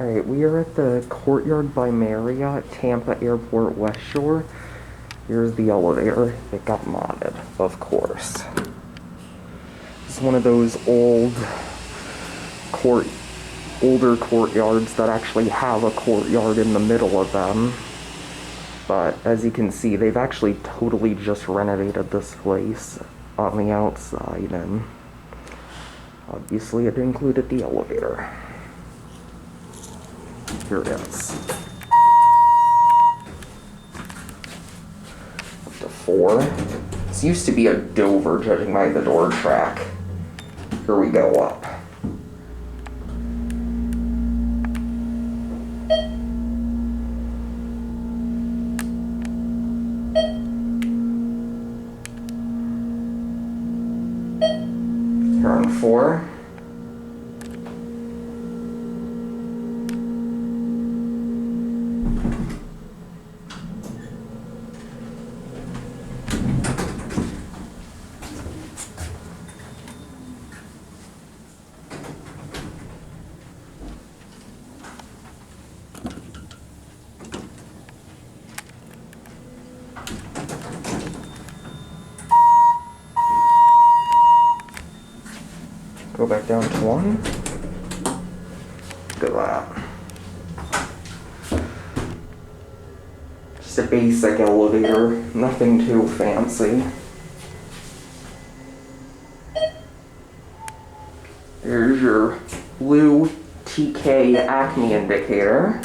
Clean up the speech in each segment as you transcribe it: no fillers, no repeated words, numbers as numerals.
Alright, we are at the Courtyard by Marriott, Tampa Airport, WestShore. Here's the elevator. It got modded, of course. It's one of those older courtyards that actually have a courtyard in the middle of them. But as you can see, they've actually totally just renovated this place on the outside, and obviously it included the elevator. Here it is. Up to 4. This used to be a Dover, judging by the door track. Here we go up. Here on 4. Go back down to 1. Look at that. Just a basic elevator, nothing too fancy. There's your blue TK Acme indicator.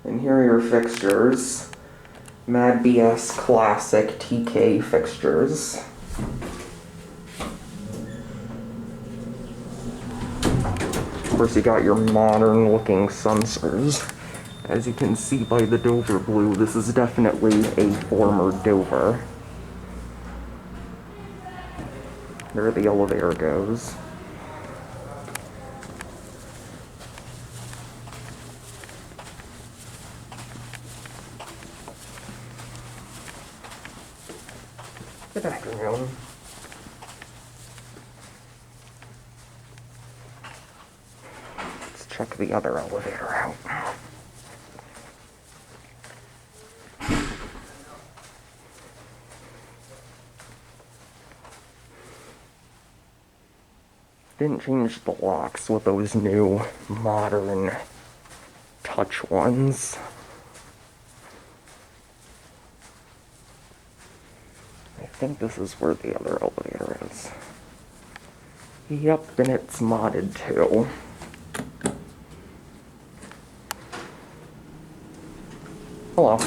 And here are your fixtures. Mad BS Classic TK fixtures. Of course, you got your modern looking sensors. As you can see by the Dover blue, this is definitely a former Dover. There the elevator goes. Good afternoon. Check the other elevator out. Didn't change the locks with those new modern touch ones. I think this is where the other elevator is. Yep, and it's modded too. Hello.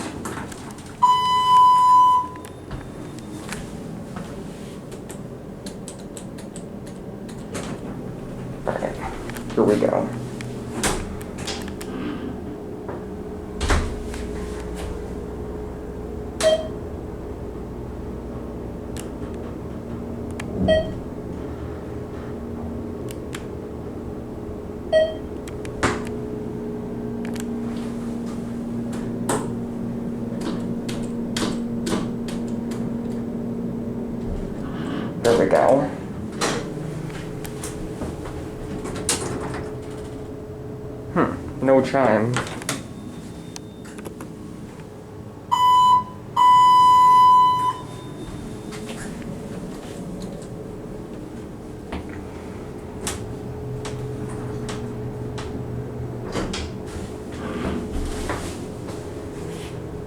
Alright, here we go. There we go. No chime.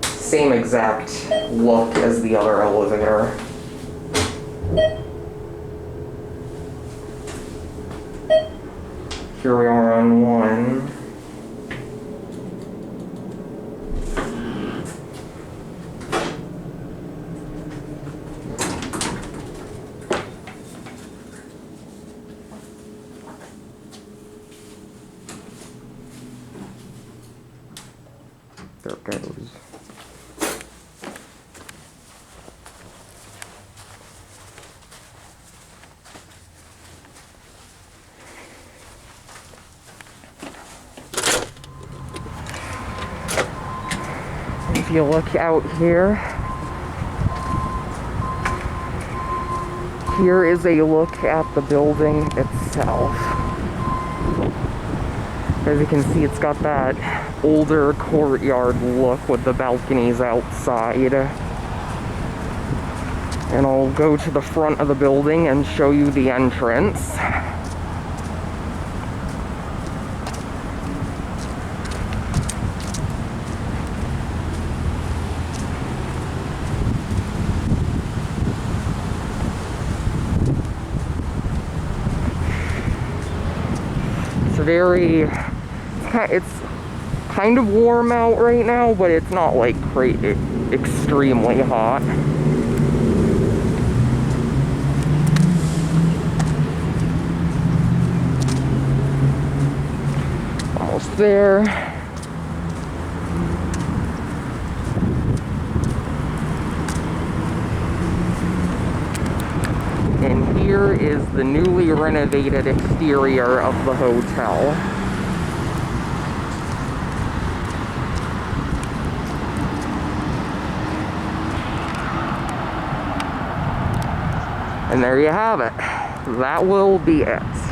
Same exact look as the other elevator. Here we are on 1. There it goes. If you look out here, here is a look at the building itself. As you can see, it's got that older courtyard look with the balconies outside. And I'll go to the front of the building and show you the entrance. It's kind of warm out right now, but it's not like extremely hot. Almost there. And here is the newly renovated exterior of the hotel. And there you have it. That will be it.